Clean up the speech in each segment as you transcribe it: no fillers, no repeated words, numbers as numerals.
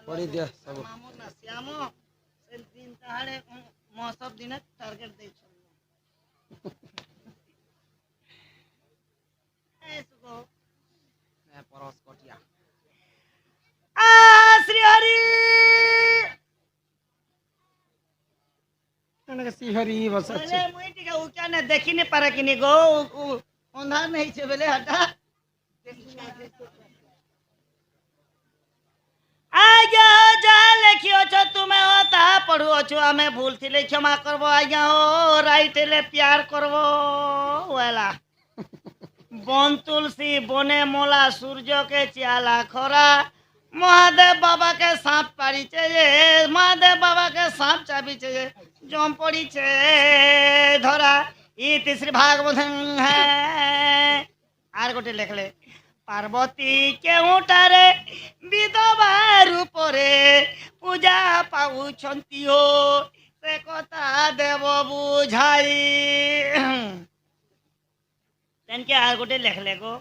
पढ़ी दिया सब मामू ना श्यामो से दिन ताड़े मौसम दिन टारगेट दे छो ऐसको मैं परस कटिया आ श्री हरि कने सी हरी बस बोले मुई टिके उक्या ने देखि ने पारे किनी गो अंधार नहीं छे बेले हटा आज्ञा जा लेखियो छो तुमे होता पढ़ुओ छो हमें भूल थी क्षमा करबो आज्ञा हो राइट ले प्यार करबो वाला बन तुलसी बने मोला सूर्य के चियाला खरा महादेव बाबा के सांप पाड़ी छे महादेव बाबा के सांप चाबी छे जम पड़ी छे धरा ई तीसरी भागवत है आर गोटे लिख ले पार्वती के उठारे विधवा रूप रे पूजा पाउछंती हो से कथा देव बुझाई तेनके आर गोटे लिख ले गो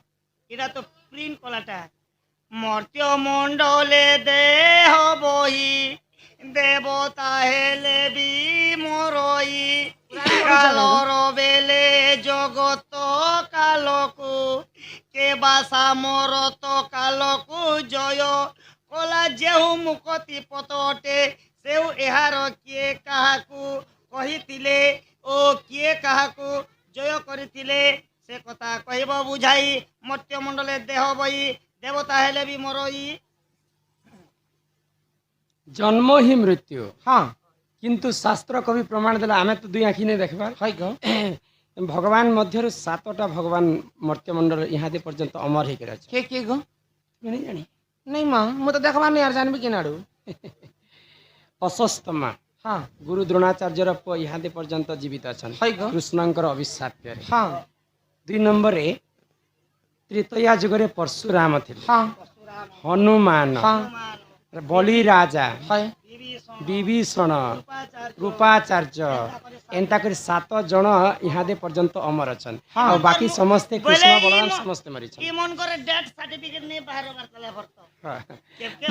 इरा तो प्रिंट कलाटा मर्त्य मंडले देह बही देवता हेले भी मोरई कालर बेले जगत कालकु के बासा मरत कालकु जय कला जेहु मुकति पतटे सेउ एहार किए काहाकु कहितिले ओ किए काहाकु जय करितिले से कथा कहब बुझाई मर्त्य मंडले देह बही देवता हेले भी मोरई जन्म ही मृत्यु हाँ किंतु शास्त्र कवि प्रमाण देला आमे तो दुई आँखी नहीं देखबार है गो भगवान मध्य सातटा भगवान मर्त्यमंडल यहाँ दे पर्यंत अमर होकर अच्छे के गो नहीं जानी नहीं माँ मु तो देखबार नहीं यार जानबी कि नाड़ू अशस्त माँ हाँ गुरु द्रोणाचार्य पुआ यहाँ दे पर्यंत जीवित अच्छा कृष्णंकर अभिशाप्य हाँ 2 नंबर त्रेतया जुगरे परशुराम थे हाँ हनुमान हाँ बलि राजा विभीषण रूपाचार्य एंता कर 7 जन यहाँ दे पर्यंत अमर अच्छन और बाकी समस्ते कृष्ण बलराम समस्ते मरी छन ई मन करे डेथ सर्टिफिकेट नहीं बाहर बारतले भरतो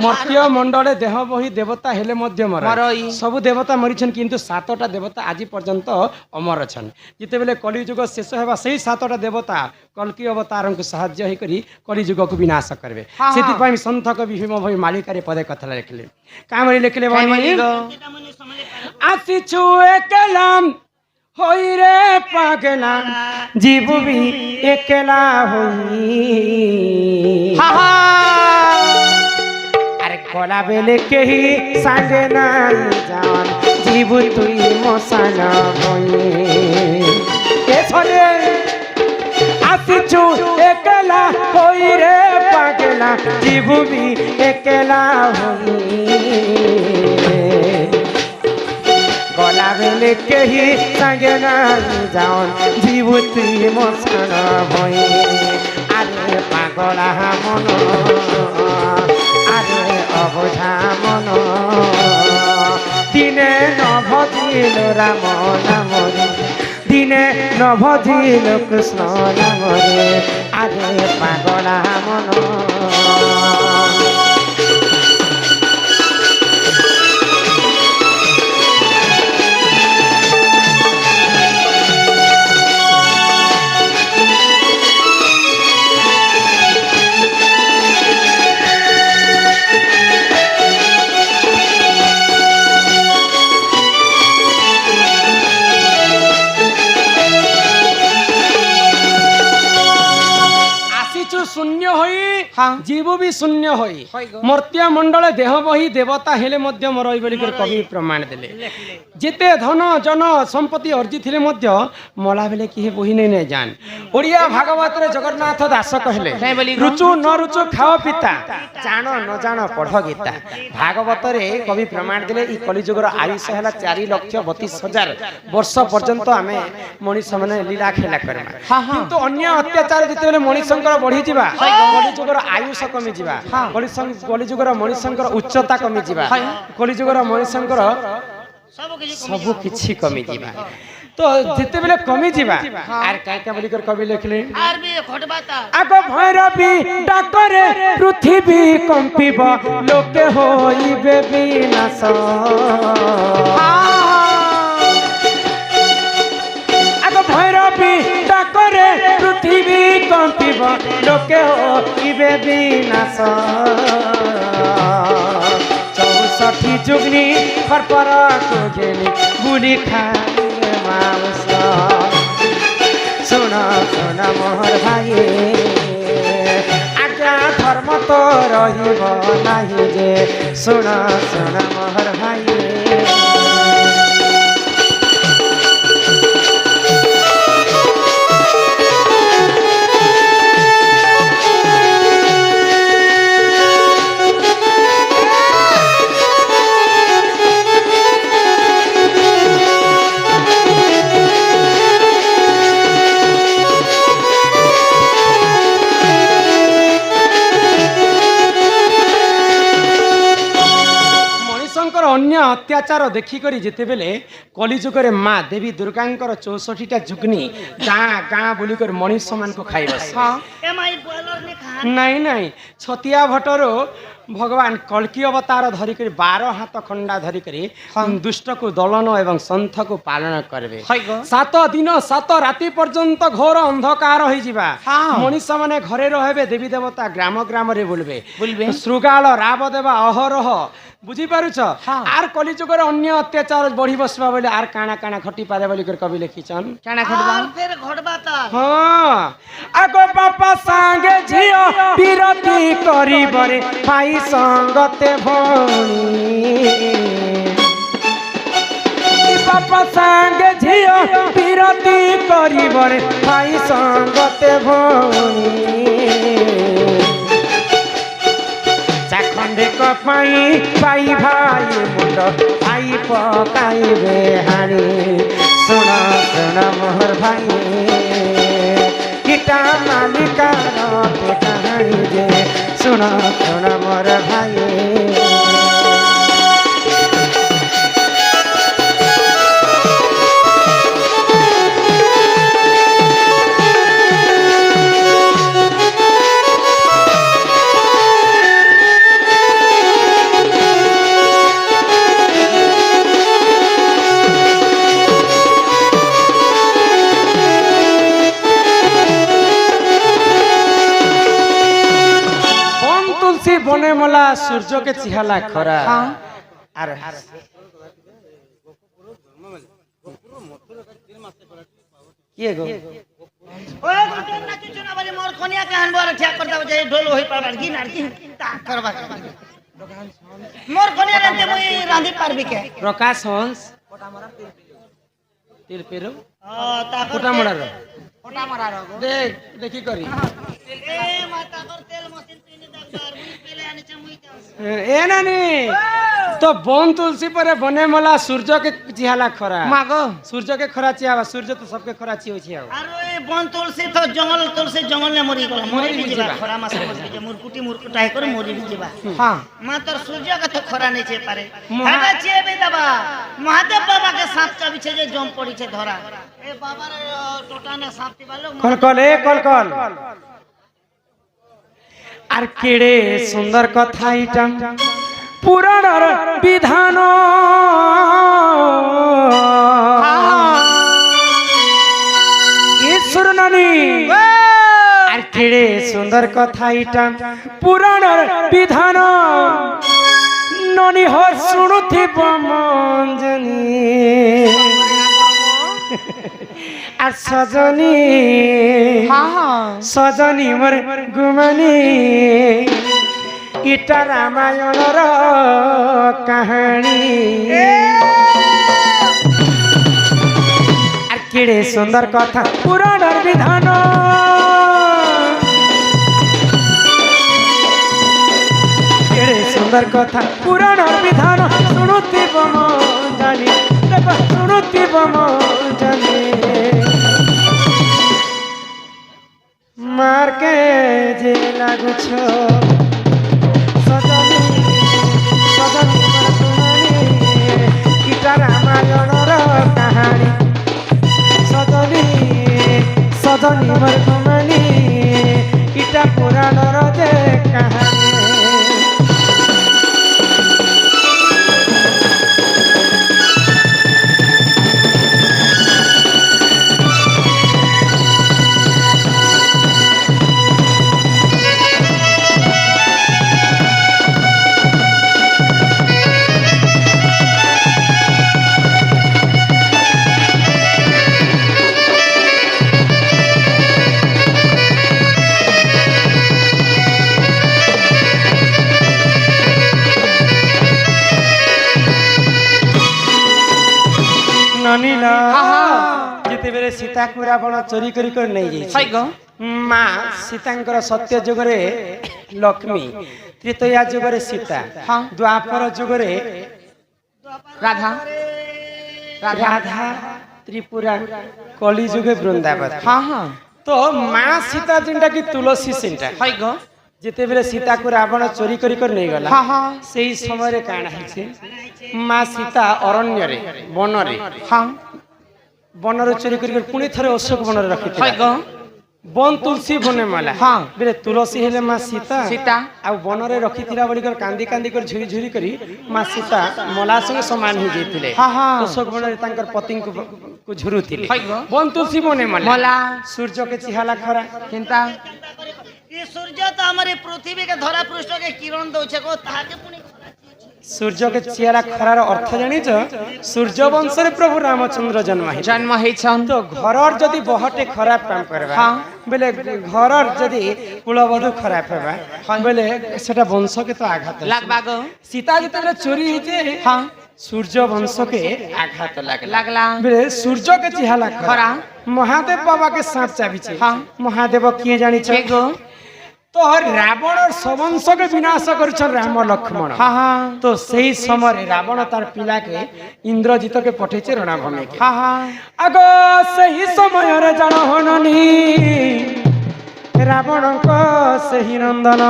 मर्त्य मंडले देह बही देवता हेले मध्य मरई सब देवता मरी छन किंतु 7टा देवता आज पर्यंत अमर अच्छन जिते बेले कलि युग शेष हेबा सही 7टा देवता कल्कि अवतार को सहाय्य ही करी कलि युग को विनाश करबे सेति पई संत कवि भीम भई मालिकारे पदे कथा लिखले कामरी लिखले भाई आसी छुए कलाम होई रे पागला जीव भी एकला होई अरे कोला बेले के ही संगे नाई जान जीव तुई मोसाना होई ए छोरे आसी छु एकला होई रे पागला जीव भी एकला होई गला बेले के ही संगे नहीं जान जीव तुई मसान भई अरे पागला मन अरे अबोझा मन दिने न भजिल राम नाम दिने न भजिल कृष्ण नाम अरे पागला मन शून्य होई हाँ जीव भी शून्य होई मर्त्य मंडल देह बही देवता हेले मध्य मरई बोली कवि प्रमाण देले जेते धन जन संपत्ति अर्जी थिले मध्य मला बेले किहे बही नहीं जान ओडिया भागवत रे जगन्नाथ दास कहले रुचु न रुचु खाओ पिता जान न जान पढ़ गीता भागवत रे कवि प्रमाण देले ई कलिजुगर आयुष हला 4,32,000 वर्ष पर्यंत आमे मनीष माने लीला खेला करमा किंतु अन्य अत्याचार जते बेले मनीषंकर बढ़ी जिबा कलिजुगर आयुष कमी जिबा कलिजुगर मनीषंकर उच्चता कमी जिबा कलिजुगर मनीषंकर सब किछि कमी जिबा तो जिते बेले कमी जीवा आर काय का बोली कर कवि लिखले आर भी घटबाता आगो भैरवी डाकरे पृथ्वी कंपिब लोके होइबे विनाश आगो भैरवी डाकरे पृथ्वी कंपिब लोके होइबे विनाश 64 जुगनी खरपर को गेली बुली खाए मांस सुन सुन मोहर भाई आज्ञा धर्म तो रहिब नाही जे सुन सुन मोहर भाई अन्य अत्याचार देखिक जिते बेले कलिजुगर माँ देवी दुर्गा 64टा जुगनी गाँ गाँ बोलिक मनीष मान को खाई नहीं नहीं छतिया भट्टर भगवान कल्की अवतार धरिक 12 हाथ खंडा धरिक दुष्ट को दलन एवं संथ को पालन करेंगे 7 दिन 7 राति पर्यंत घोर अंधकार हो मनीष माने घरे रहे देवी देवता ग्राम ग्राम रे बुलबे श्रृगाल राव देवा अहरह बुझी पारुछ आर कलिजुगर अन्य अत्याचार बढ़ी बसबा बोले आर काना काना खटी पारे बोली कर कवि लिखिछन काना खटबा फिर घटबाता हां आगो बापा संगे झियो विरती करी बरे भाई संगते भणी बापा संगे झियो विरती करी बरे भाई संगते भणी चाखंडे कपाई पाई भाई मुंड भाई पकाइबे हाणी सुन सुन मोहर भाई किटा मालिकार के कहानी जे सुन सुन मोर भाई बने मला सूर्य के चिहाला खरा आर के गो ओए गुटन ना चुना वाली मोर कोनिया के हनबर ठिया करता जे ढोल होई पार गिन आर गिन ता करबा मोर कोनिया रंते मुई रांधी पारबी के प्रकाश हंस तिल पेरो ता कोटा मरार कोटा मरार देख देखी करी ए माता कर तेल मशीन तीन दागदार मुई पहले आने छ मुई ए नानी तो बन तुलसी पर बने मला सूर्य के चिहाला खरा मागो सूर्य के खरा चियावा सूर्य तो सबके खरा चियो छिया अरे बन तुलसी तो जंगल तुलसी जंगल ने मरी गला मरी भी जीवा खरा मास जे मुरकुटी मुरकुटाई कर मरी भी जीवा हां मातर सूर्य का तो खरा नहीं छे पारे हेबे छे बे दबा महादेव बाबा के सांप चाबी छे जे जम पड़ी छे धरा ए बाबा रे टोटा ने सांप तिबालो कल कल ए कल कल आर केड़े सुंदर कथा इटम पुराण विधान ईश्वर नानी आर केड़े सुंदर कथा इटम पुराण विधान ननी हो सुनुथि मंजनी আর সজনী সজনী মোর গুমানি ইটা রামায়ণর কাহানি আর কেড়ে সুন্দর কথা পুরাণের বিধান কেড়ে সুন্দর কথা পুরাণের বিধান শুনুথিব মন জানি শুনুথিব মন জানি मार के जे लागू छो सजनी सजनी मरतुनी किटा रामायण रो कहानी ସଜନୀ ମୋର ଘୁମାନି ଇଟା ପୁରାଣର ଯେ କାହାଣୀ ଯେତେବେଳେ ସୀତାକୁ ରାବଣ ଚୋରି କରି ନେଇ ଯାଇଛି ମା ସୀତାଙ୍କର ସତ୍ୟ ଯୁଗରେ ଲକ୍ଷ୍ମୀ ତ୍ରେତୟା ଯୁଗରେ ସୀତା ଦ୍ୱାପର ଯୁଗରେ রাধা রাধা ত্রিপুরা কলি যুগে বৃন্দাবন তো মা সীতা যেটা কি তুলসী সেটা যেতেবেলে সীতাକୁ রাবণ চোরি କରି ନେଇ ଗଲା সেই সমୟରେ কাণ হইছে মা সীতা অরণ্যরে বনরে বনরে চোরি କରି পুଣି ଥରେ অশোক বনরে ରଖିଥିଲା বন তুলসী বনে মালা বেলে তুলসী হেলে মা সীতা সীতা ଆଉ বনরে ରଖିଥିଲା ବୋଲି କାନ୍ଦି କାନ୍ଦି କରି ଝୁରି ଝୁରି କରି ମା ସୀତା ମଲା ସଙ୍ଗେ ସମାନ ହେଇ ଯାଇଥିଲେ ଅଶୋକ ବନରେ ତାଙ୍କର ପତିଙ୍କୁ ଝୁରୁଥିଲେ ବନ ତୁଲସୀ ବନେ मला ସୂର୍ଯ୍ୟକେ ଚିହାଲା ଖରା चिंता ये सूर्य तो हमारे पृथ्वी के धरा पृष्ठ के किरण दौचे को ताके पुनी ସୂର୍ଯ୍ୟକେ ଚିହାଲା ଖରାର ଅର୍ଥ ଜାଣିଛ ସୂର୍ଯ୍ୟ ବଂଶରେ ପ୍ରଭୁ ରାମଚନ୍ଦ୍ର जन्म ହେଇଛନ୍ ତ ଘରର ଯଦି ବହଟେ ଖରାପ କାମ କରିବା ବେଲେ ଘରର ଯଦି କୁଳବଧୂ ଖରାପ ହେବା ବେଲେ ସେଟା ବଂଶକେ ତ ଆଘାତ लगबाग ସୀତା ଯେତେବେଳେ ଚୋରି ହେଇଛେ ସୂର୍ଯ୍ୟ ବଂଶକେ ଆଘାତ लगला ବେଲେ ସୂର୍ଯ୍ୟକେ ଚିହାଲା ଖରା ଖରା ମହାଦେବ ବାବାକେ ସାପ ଚାବିଛେ ମହାଦେବ କିଏ ଜାଣିଛ केगो তো রাবণর সবংশকে বিনাশ করেছেন রাম লক্ষ্মণ তো সেই সময় রাবণ তার পিলাকে ইন্দ্রজিতকে পঠেছে রণভূমিকে আগ সেই সময়ের জনহননি রাবণক সেই নন্দন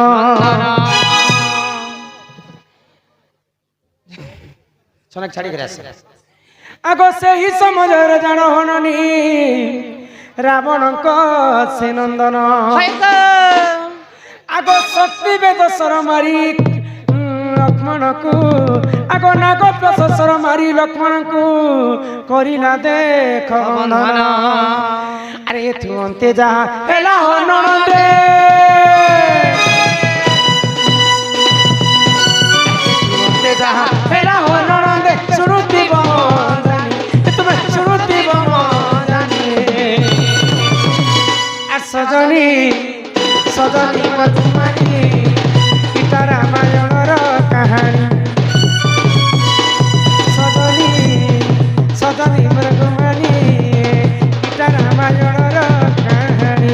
শোনাক ছাড়ি করে আসে আগ সেই সময়ের জনহননি রাবণক সেই নন্দন আগ শক্তি বেদ সর মারি লক্ষ্মণকু আগ নাগ প্রসর মারি লক্ষ্মণকু করিলা দেখ বন্ধন আরে তু অন্তে যাহা হেলা ননদে অন্তে যাহা হেলা ননদে শ্রুতি বন্ধনী তুমি শ্রুতি বন্ধনী আর সজনী সজনী মধুমানি ইটা রামায়ণর কাহানী সজনী সজনী মধুমানি ইটা রামায়ণর কাহানী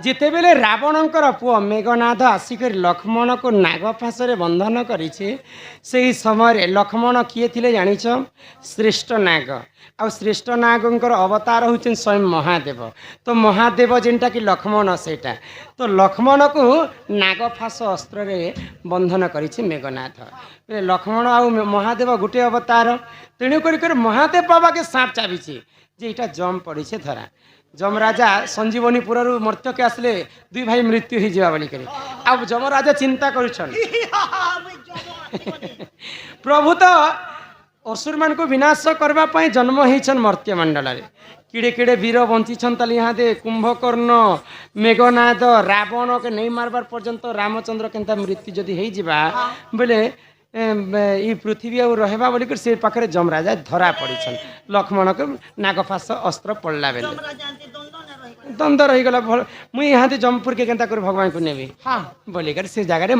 যেতেবেলে রাবণঙ্কর পুয় মেঘনাদ আসিকি লক্ষ্মণকে নাগফাশে বন্ধন করেছে সেই সময় লক্ষ্মণ কিয়ে লে জানিছ শ্রেষ্ঠ নাগ শ্রেষ্ঠ নাগঙ্কর অবতার হচ্ছেন স্বয়ং মহাদেব তো মহাদেব যেটা কি লক্ষ্মণ সেটা তো লক্ষ্মণকু নাগফাশ অস্ত্রে বন্ধন করেছে মেঘনাথ লক্ষ্মণ মহাদেব গোটে অবতার তেণু করি মহাদেব বাবাকে সাপ চাবিছে যে এটা জম পড়েছে ধরা যমরাজা সঞ্জীবনীপুরু মর্ত্যকে আসলে দুই ভাই মৃত্যু হয়ে যাওয়া বলি করে যমরাজা চিন্তা করছেন প্রভু তো অসুর মানুষ বিনাশ করবা জন্ম হয়েছেন মর্ত্যমণ্ডলের কিড়ে কিড়ে বীর বঞ্চিছন তাহলে ইহাদে কুম্ভকর্ণ মেঘনাদ রাবণকে নেই মারবার পর্যন্ত রামচন্দ্র কেন্তা মৃত্যু যদি হয়ে যা বলে এই পৃথিবী রহবা বলি সে পাখে যমরাজা ধরা পড়ছেন লক্ষ্মণকে নাগফাশ অস্ত্র পড়লা বেলে দ্বন্দ্ব রহিগলা মুই ইহাতে জমপুরকে কেন্তা করে ভগবান को নেবি বলিকার সে জায়গায়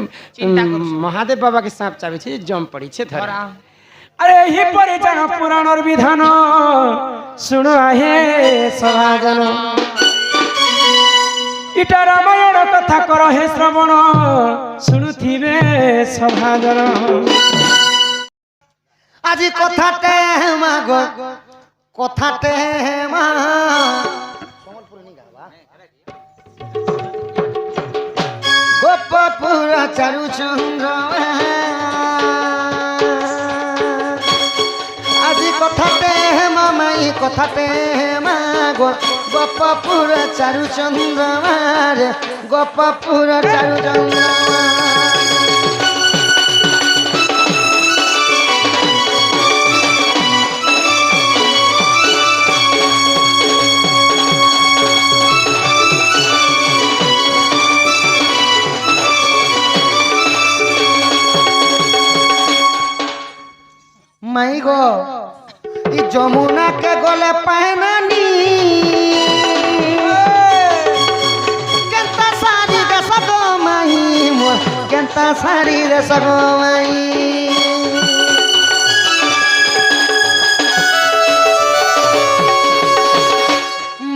মহাদেব বাবাকে সাপ চাবিছে জম পড়িছে ধরা अरे ही परिजन पुराण विधान शुणु आहे सभाजन इटा रामायण कथा कर हे श्रवण शुणुथिबे सभाजन आज कथाटे माग कथाटे मा गोपपुर चारुचंद्र आज कथाटे माई कथाटे मा गोपपुर चारुचंद्र गोपपुर चारुचंद्र माई गो ई जमुना के गले पहनानी केंता सारी दस गो माई मोर केंता सारी दस गो माई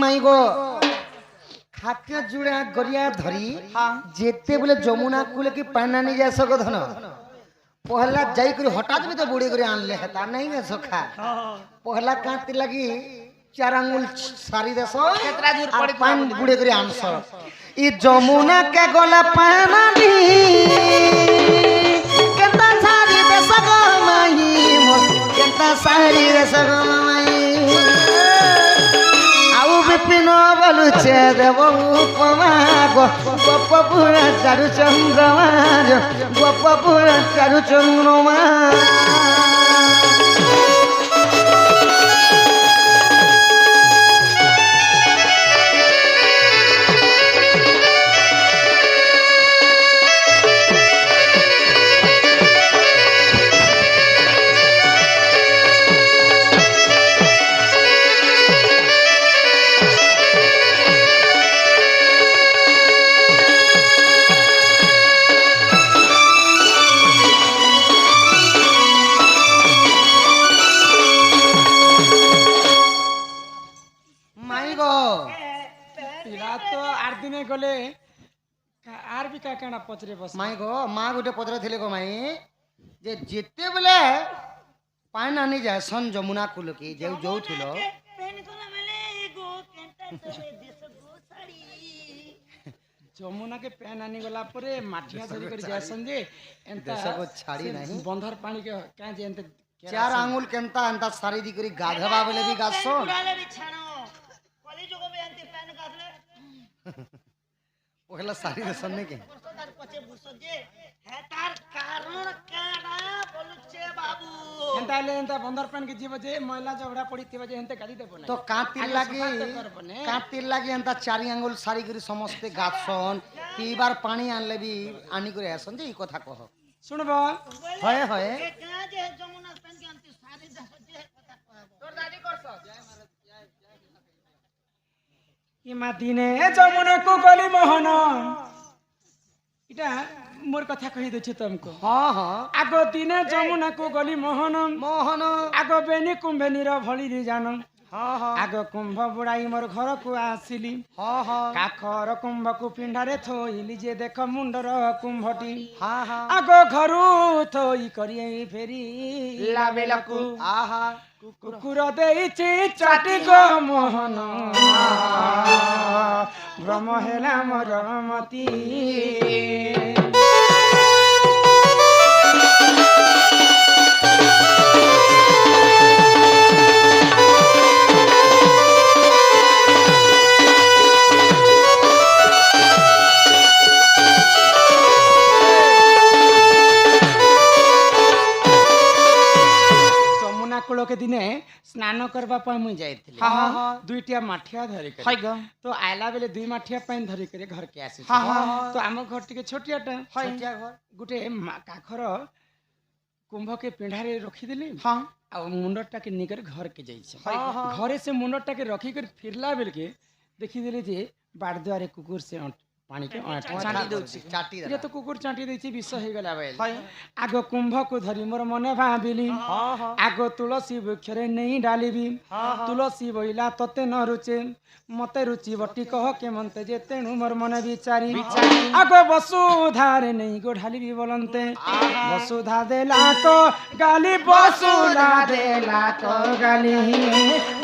माई गो खाके जुड़ा गरिया धरी जेते बोले जमुना कुले की पहनानी जा सको धन पहला जाई कर हठात भी तो बुढ़ी कर आनले हेता नहीं है सखा पहला कांति लगी 4 आंगुल सारी देसो केतरा दूर पड़ी पान बुढ़ी कर आनसो ई जमुना के गला पानानी केता सारी देसो गो माई मोर केता सारी देसो गो माई आउ विपिन बलुचे देव उपमा गोपपुर चारुचंद्र गोपपुर चारुचंद्र गले आर भी का कहना पचरे बस माई गो माँ गोटे पत्र थिले गो माई जे जेते बेले पान आनी जाए सन जमुना कुल की जे जो थिलो जमुना के पैन आनी गला परे माठिया धरी कर जासन जे एंता देशको छाड़ी नहीं बंधर पानी के का जे एंता 4 आंगुल केंता एंता सारी दी करी गाधवा बेले भी गासो पहला सारी दे सन्ने के एंता ले एंता बंदर पान के जीव जे मैला झगड़ा पड़ी थिबे जे एंते गाली देबो तो कातिर लागी एंता 4 आंगुल सारी करी समस्त गाछन पीबार पानी आनले भी आनी करे आसन जे ई कथा कह सुनबो होय होय इमा दिने जमुना को गली मोहन इटा मोर कथा कहि देछु तुमको हां हां आगो दिने जमुना को गली मोहन मोहन आगो बेनी कुंभेनी रो भली रे जान हां हां आगो कुंभ बुड़ाई मोर घर को आसिली हां हां काखर कुंभ को पिंडारे थोइली जे देख मुंडर कुंभटी हां हां आगो घरु थोई करिए फेरी लाबेलाकू आहा कुकुर देइछि चाटी गो मोहन ब्रह्म हेला मोर मती कूल के दिने स्नान करबा पय मुई जाइथिले हां हां दुईटिया माठिया धरि कर हाय गो तो आइला बेले दुई माठिया पानी धरि कर घर के आसी हां हां तो आम घर टिके छोटियाटा छोटिया घर गुटे काखर कुंभ के पिंढारे रखी देली हां आ मुंडटा के निकर घर के जाइछे हां घरे से मुंडटा के रखी कर फिरला बेल के देखी देले जे बाड़ द्वारे कुकुर से पानी के अँठा चाटी दउछि चाटी ये तो कुकुर चाटी देछि विष हो गला बेल हाय आगो कुंभ को धरी मोर मने भाबिली हाँ हाँ आगो तुलसी वृक्षरे नहीं डालिबी तुलसी बोइला तते न रुचे मते रुचि बटी कह के मनते जे तेणु मोर मन विचारी आगो वसुधारे नहीं गो ढालिबी बोलंते वसुधा देला तो गाली वसुधा देला तो गाली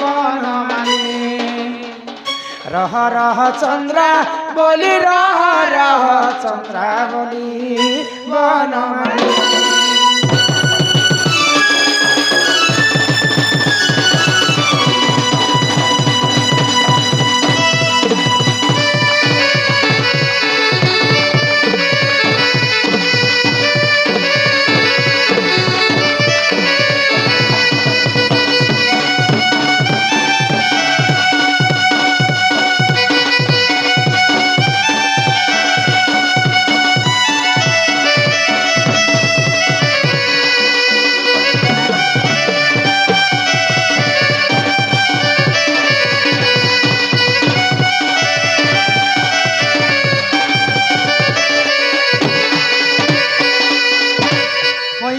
कौन मानी रह रह चंद्रा बोली रह रह चंद्रा बोली बन मानी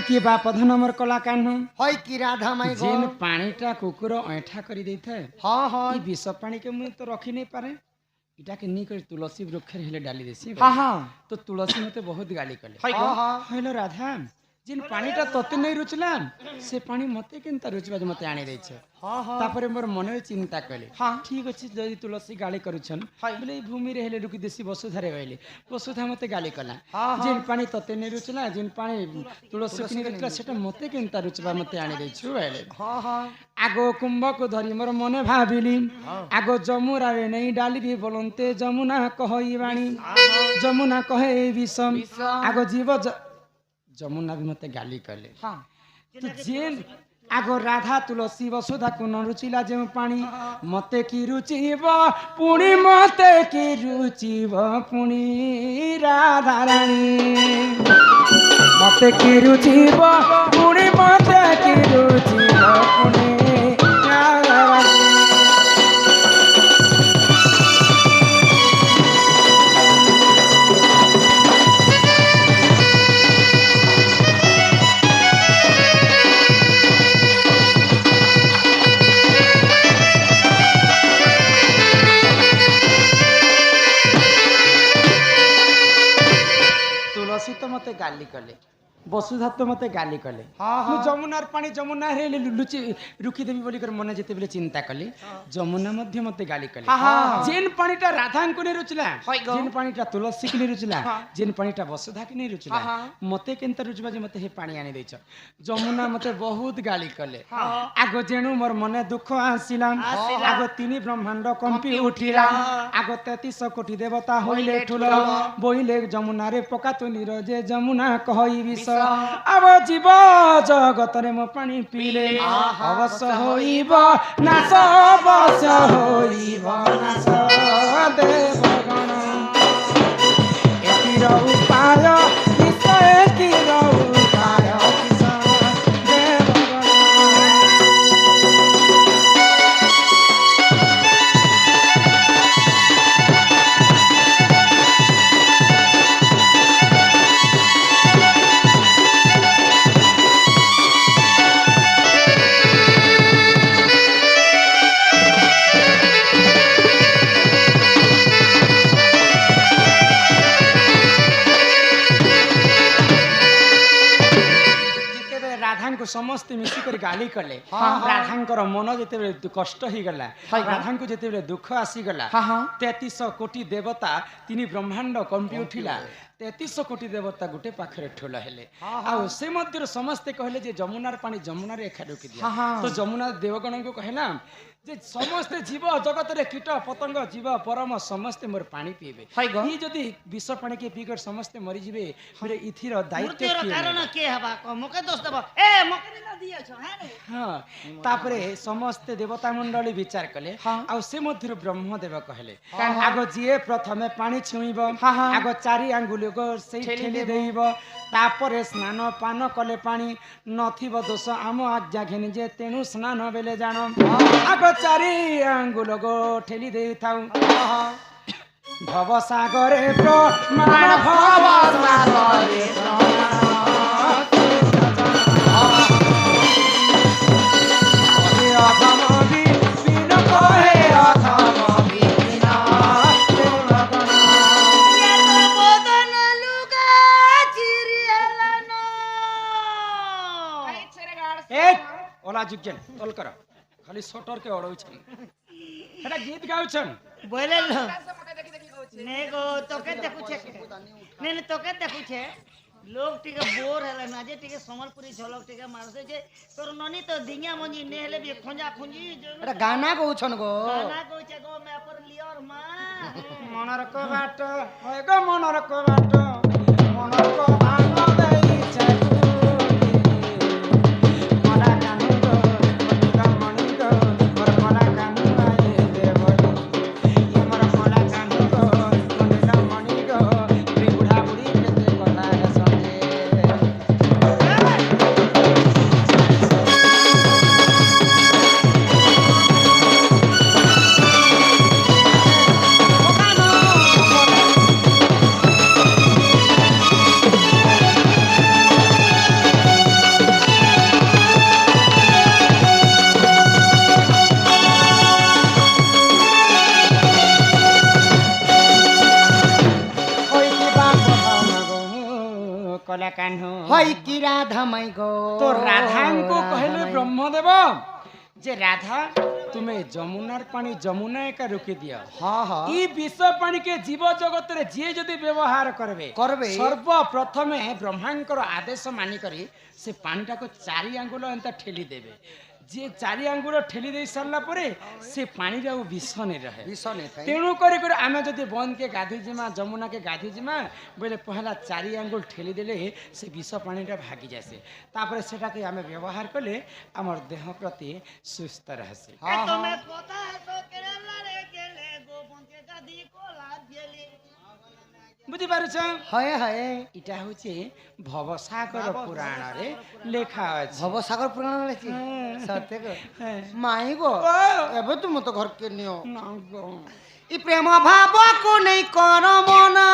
कि बाप नंबर कलाकार हई कि राधा माई गो जेन पानीटा कुकुर ऐठा करी देई थाए हाँ हाँ ई विष पानी के मुझे तो रखी नहीं पारे इटा के नी कर तुलसी वृक्ष हेले डाली देसी हाँ हाँ तो तुलसी मते बहुत गाली कले हाय हाँ हाँ हेलो राधा जिन पानीटा तते नहीं रुचला से पानी मते केनता रुचबा जे मते आनी दैछे हाँ हाँ तापरे मोर मन चिंता कले हाँ ठीक अछि जदि तुलसी गाली करूछन हाय। बोले ई भूमि रे हेले रुकी देसी वसुधारे गइले वसुधा मते गाली कला हाँ, हाँ। जिन पानी तते नहीं रुचला जिन पानी तुलसी किनी रुचला सेटा मते केनता रुचबा मते आनी दैछु गइले हाँ हाँ आगो कुंभ को धरी मोर मने भाबिली आगो जमुना रे नहीं डाली भी बोलंते जमुना कहई वाणी जमुना कहे विषम आगो जीव जमुना भी मते गाली कले हाँ तो जेन आगो राधा तुलसी वसुधा को न रुचिला जे पानी मते की रुचिब पुणी मते की रुचिब पुणी राधा रानी मते की रुचिब पुणी मते की रुचिब पुणी राधा रानी तुलसी तो मते गाली कले वसुधा तो मते गाली कले हाँ, मु जमुनार पानी जमुना रे लुचि रुखी देबी बोली कर मने जेते बेले चिंता कली जमुना मध्य मते गाली कले हाँ। जेन पानीटा राधा को नहीं रुचला हाय गो। जेन पानीटा तुलसी के नहीं रुचला जेन पानीटा वसुधा के नहीं रुचला हाँ। मते केनता रुचबा जे मते हे पानी आनी दैछ जमुना मते बहुत गाली कले आगो जेनु मोर मने दुख आसिला आगो तिनी ब्रह्मांड कंपी उठिला आगो 33 कोटी देवता होइले ठुल बोइले जमुना रे पका तो निरजे जमुना कहई विष अब जीव जगत रे मो पानी पीले अवश्य होइब नाश अवश्य होइब नाश देवगण एतिर उपाय विष एतिर उपाय विष देवगण राधा समस्ते मिसिकर गाली कले राधा मन जिते कष्ट हो गला राधा को जिते दुख आसीगला 33 कोटी देवता तीन ब्रह्मांड कंपी उठिला 33 कोटी देवता गोटे पाखरे ठोल हेले आ से मध्य समस्ते कहले जे जमुनार पानी जमुनार एखा रोकी दिया तो जमुना देवगण को कहला जे समस्ते जीव जगत रे कीट पतंग जीव परम समस्ते मोर पानी पीबे ई जदी विष पानी के पीकर समस्ते मरि जिवे फिर इथिर दायित्व मृत्युर कारण के हबा को मके दोष देबो ए मके ना दिया छ हां तापरे समस्त देवता मंडली विचार कले आ से मध्य ब्रह्मदेव कहले आगो जिए प्रथमे पानी छुईब आगो चारि आंगुल को से ठेली देइब तापरे स्नान पान कले पानी नथिब दोष आम आज्ञा घेनि जे तेनु स्नान बेले जानो आगो चारि आंगुल को ठेली देई थाउ ভবসাগরে প্রমাণ ভবসাগরে বদন লুগা চিরি হেলানো ওলা যুগছেন তল কর খালি সটরকে অড়াউছেন এটা গীত গাউছেন বলে লো নে গো তোকে দেখুছে নে নে তোকে দেখুছে লোক টিকে বোর হেলে না যে টিকে সম্বলপুরি ঝলক টিকে মারছে যে তোর ননি তো ডিঙা মঞ্জি নে হেলে বি খঞ্জা খুঞ্জি এটা গানা কହୁଛন গো গানা কইছে গো মে পর লিওর মা মনর কবাট হয় গো মনর কবাট মনর কবাট দেইছে মলা কানু গো মনিগা মনি গো মোর মলা কানু আয়ে দেবনি মোর মলা কানু গো মনিগা মনি গো বুড়া বুড়ি কেতে কথা সঙ্গে কলা কানু হয় কি রাধা মাই গো তো রাধাঙ্কু কহিলে ব্রহ্মদেব যে রাধা তুমি যমুনার পানি যমুনা একা রুকি দিও হ্যাঁ হ্যাঁ ই বিষ পানিকে জীব জগତରେ ଯିଏ যদি ব্যবহার করবে সর্বপ্রথমে ব্রহ্মাঙ্কর আদেশ মানি করি সে পানিটাকে চারি আঙ্গুল এন্তা ঠেলি দেবে যে চারি আঙ্গুল ঠেলি দেই সারলা পরে সে পানির আর বিষ নেই রহে বিষ নেই থাই তেণু করে করে আমি যদি বনকে গাধি জিমা যমুনাকে গাধি জিমা বলে পহলা চারি আঙ্গুল ঠেলি দেলে সে বিষ পানিটা ভাগি যাসে তারপরে সেটাকে আমি ব্যবহার করলে আমার দেহ প্রতি সুস্থ রহসে হ্যাঁ তুমি কথা তো কেলা রে গেলে গোপনকে গাদি কোলা দিলি বুঝি পারছ হয় হয় এটা হচ্ছে ভবসাগর পুরাণরে লেখা আছে ভবসাগর পুরাণ লেখি হ্যাঁ। সত্যি গো হ্যাঁ। মাই গো ও। এবে তুমি তো ঘরকে নিও না গো। ই প্রেম ভাবকু নেই কর মনা